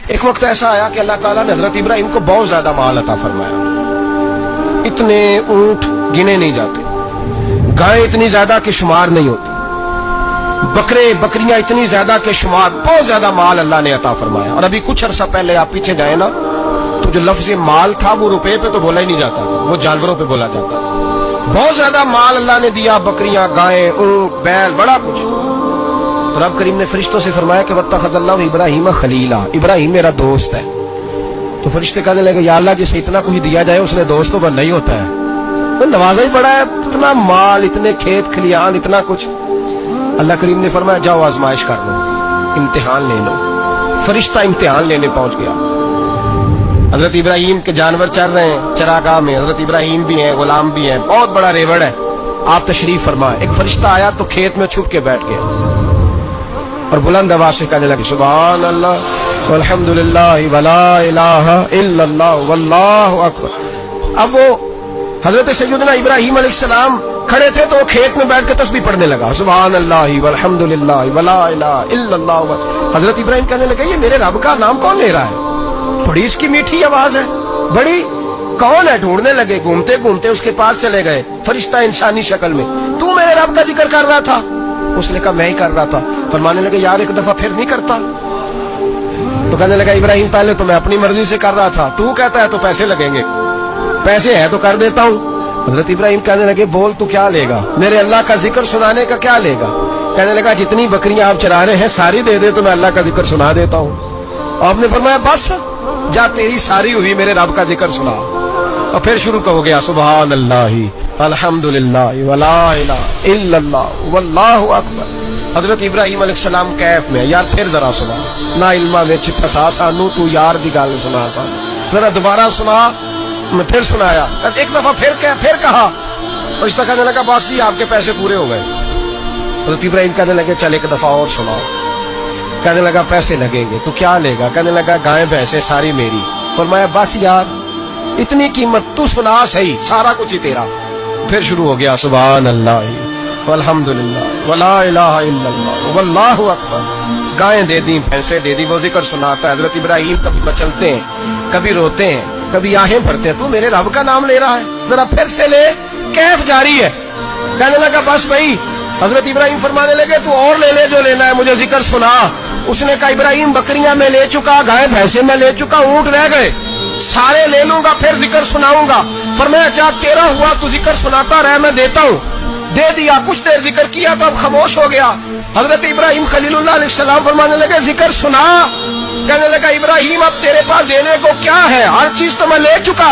ایک وقت ایسا آیا کہ اللہ تعالیٰ نے حضرت ابراہیم کو بہت زیادہ مال عطا فرمایا. اتنے اونٹ گنے نہیں جاتے، گائیں اتنی زیادہ کہ شمار نہیں ہوتی، بکرے بکریاں اتنی زیادہ کہ شمار، بہت زیادہ مال اللہ نے عطا فرمایا. اور ابھی کچھ عرصہ پہلے آپ پیچھے جائیں نا تو جو لفظ مال تھا وہ روپے پہ تو بولا ہی نہیں جاتا تھا، وہ جانوروں پہ بولا جاتا تھا. بہت زیادہ مال اللہ نے دیا، بکریاں، گائیں، اونٹ، بیل، بڑا کچھ. تو رب کریم نے فرشتوں سے فرمایا کہ واتخذ اللہ ابراہیم خلیلا، ابراہیم میرا دوست ہے. تو فرشتے کہنے لگے یا اللہ جسے اتنا کچھ دیا جائے اس نے دوست تو نہیں ہوتا ہے، نوازا ہی بڑا ہے، اتنا مال، اتنے کھیت کھلیان، اتنا کچھ. اللہ کریم نے فرمایا جاؤ آزمائش کر لو، امتحان لے لو. فرشتہ امتحان لینے پہنچ گیا. حضرت ابراہیم کے جانور چر رہے ہیں چراگاہ میں، حضرت ابراہیم بھی ہیں، غلام بھی ہیں، بہت بڑا ریوڑ ہے. آپ تشریف فرمائے. ایک فرشتہ آیا تو کھیت میں چھپ کے بیٹھ گیا اور بلند آواز سے کہنے لگے سبحان اللہ والحمد للہ ولا الہ الا اللہ واللہ اکبر. اب وہ حضرت سیدنا ابراہیم علیہ السلام کھڑے تھے تو وہ کھیت میں بیٹھ کے تسبیح پڑھنے لگا سبحان اللہ والحمد للہ ولا الہ الا اللہ. حضرت ابراہیم کہنے لگے یہ میرے رب کا نام کون لے رہا ہے؟ بڑی اس کی میٹھی آواز ہے، بڑی، کون ہے؟ ڈھونڈنے لگے، گھومتے گھومتے اس کے پاس چلے گئے. فرشتہ انسانی شکل میں، تو میرے رب کا ذکر کر رہا تھا؟ اس نے کہا میں ہی کر رہا تھا. فرمانے لگے یار ایک دفعہ پھر نہیں کرتا؟ تو کہنے لگا ابراہیم پہلے تو میں اپنی مرضی سے کر رہا تھا، تو کہتا ہے تو پیسے لگیں گے، پیسے ہے تو کر دیتا ہوں. حضرت ابراہیم کہنے لگے بول تو کیا لے گا؟ میرے اللہ کا ذکر سنانے کا کیا لے گا؟ کہنے لگا جتنی بکریاں آپ چرا رہے ہیں ساری دے دے تو میں اللہ کا ذکر سنا دیتا ہوں. آپ نے فرمایا بس جا تیری ساری ہوئی، میرے رب کا ذکر سنا. اور پھر شروع ہو گیا سبحان اللہ الحمدللہ ولا الہ الا اللہ واللہ اکبر. حضرت ابراہیم علیہ السلام کیف میں یار پھر ذرا سنا، نا علما وچ پھسا سانو تو یار دی گل سنا سا، ذرا دوبارہ سنا. میں پھر سنایا، ایک دفعہ پھر کہا. فرشتہ کہنے لگا بس جی آپ کے پیسے پورے ہو گئے. حضرت ابراہیم کہنے لگے چل ایک دفعہ اور سناؤ. کہنے لگا پیسے لگیں گے. تو کیا لے گا؟ کہنے لگا گائیں بھینسیں ساری میری. فرمایا بس یار اتنی قیمت، تو سنا صحیح، سارا کچھ ہی تیرا. پھر شروع ہو گیا سبحان اللہ والحمدللہ ولا الہ الا اللہ واللہ اکبر. گائیں دے دی، بھینسیں دے دی، وہ ذکر سناتا ہے. حضرت ابراہیم کبھی مچلتے ہیں، کبھی روتے ہیں، کبھی آہیں بھرتے ہیں. تو میرے رب کا نام لے رہا ہے، ذرا پھر سے لے. کیف جاری ہے. کہنے لگا بس بھائی. حضرت ابراہیم فرمانے لگے تو اور لے لے جو لینا ہے، مجھے ذکر سنا. اس نے کہا ابراہیم بکریاں میں لے چکا، گائے بھینسیں میں لے چکا، اونٹ رہ گئے، سارے لے لوں گا پھر ذکر سناؤں گا. فرمایا کیا تیرا ہوا تو ذکر سناتا رہ، میں دیتا ہوں. دے دیا. کچھ دیر ذکر کیا تو اب خاموش ہو گیا. حضرت ابراہیم خلیل اللہ علیہ السلام فرمانے لگے ذکر سنا. کہنے لگا ابراہیم اب تیرے پاس دینے کو کیا ہے؟ ہر چیز تو میں لے چکا.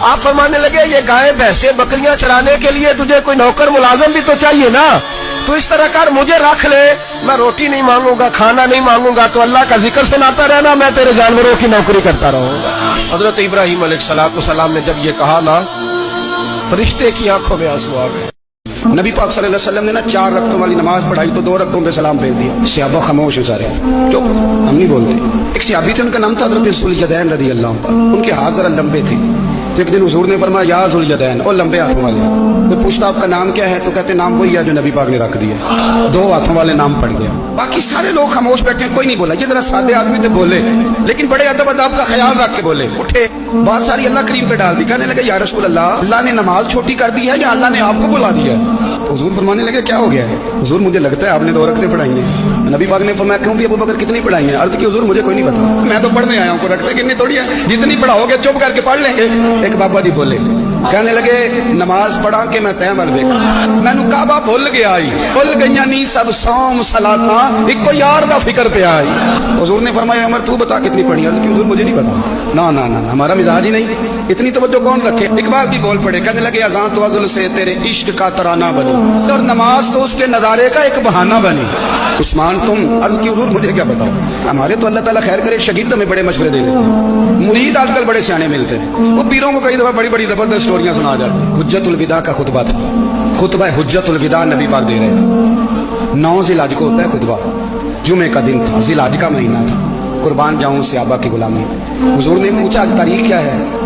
آپ فرمانے لگے یہ گائے بھینسیں بکریاں چرانے کے لیے تجھے کوئی نوکر ملازم بھی تو چاہیے نا. تو اس طرح کر مجھے رکھ لے، میں روٹی نہیں مانگوں گا، کھانا نہیں مانگوں گا، تو اللہ کا ذکر سناتا رہنا، میں تیرے جانوروں کی نوکری کرتا رہوں گا. حضرت ابراہیم علیہ السلام نے جب یہ کہا نا فرشتے کی آنکھوں میں آنسو آ گئے. نبی پاک صلی اللہ علیہ وسلم نے نا 4 رکعتوں والی نماز پڑھائی تو 2 رکعتوں پہ سلام بھیج دیا. صحابہ خاموش ہیں سارے، چپ، ہم نہیں بولتے. ایک صحابی تھے، ان کا نام تھا حضرت ذوالجدین رضی اللہ عنہ. ان کے ہاتھ ذرا لمبے تھے. تو ایک دن حضور نے فرمایا یا ذوالجدین، اور لمبے ہاتھوں والے. تو پوچھتا آپ کا نام کیا ہے؟ تو کہتے نام وہی ہے جو نبی پاک نے رکھ دیا. 2 ہاتھوں والے نام پڑھ گیا. باقی سارے لوگ خاموش بیٹھے ہیں، کوئی نہیں بولا. یہ ذرا سادے آدمی تھے، بولے لیکن بڑے ادب اداب کا خیال رکھ کے بولے. اٹھے، بات ساری اللہ کریم پہ ڈال دی. کہنے لگے یا رسول اللہ، اللہ نے نماز چھوٹی کر دی ہے یا اللہ نے آپ کو بلا دیا ہے؟ تو حضور فرمانے لگے کیا ہو گیا ہے؟ حضور مجھے لگتا ہے آپ نے 2 رکعتیں پڑھائی ہیں. نبی پاک نے فرمایا کیوں بھی ابو بکر کتنی پڑھائی ہیں؟ عرض کی حضور مجھے کوئی نہیں پتا، میں تو پڑھنے آیا ہوں، کو رکھتے کتنی تھوڑی ہے، جتنی پڑھاؤ گے چپ کر کے پڑھ لیں گے. ایک بابا جی بولے، کہنے لگے نماز پڑھا کے میں تیمل ویکھ مینوں کعبہ بھول گیا آئی، بھول گئیاں نہیں سب صوم صلاتاں، ایک کو یار دا فکر پہ آئی. حضور نے فرمایا عمر تو بتا کتنی پڑھی؟ عرض کی حضور مجھے نہیں پتا. نا نا نا ہمارا مزاج ہی نہیں، اتنی توجہ کون رکھے. اقبال بھی بول پڑے، کہنے لگے اذان تو ازل سے تیرے عشق کا ترانہ بنی اور نماز تو اس کے نظارے کا ایک بہانہ بنی. عثمان تم؟ عرض کی حضور مجھے کیا پتا. ہمارے تو اللہ تعالیٰ خیر کرے شاگرد ہمیں بڑے مشورے دے دیتے ہیں، مرید آج کل بڑے سیانے ملتے ہیں، وہ پیروں کو کئی دفعہ بڑی بڑی زبردست سٹوریاں سنا جاتی. حجت الوداع کا خطبہ تھا، خطبہ حجت الوداع نبی پاک دے رہے تھے. 9 ذی الحج کو ہوتا ہے خطبہ، جمعے کا دن تھا، ذی الحج کا مہینہ تھا. قربان جاؤں صحابہ کی غلامی. حضور نے پوچھا آج تاریخ کیا ہے؟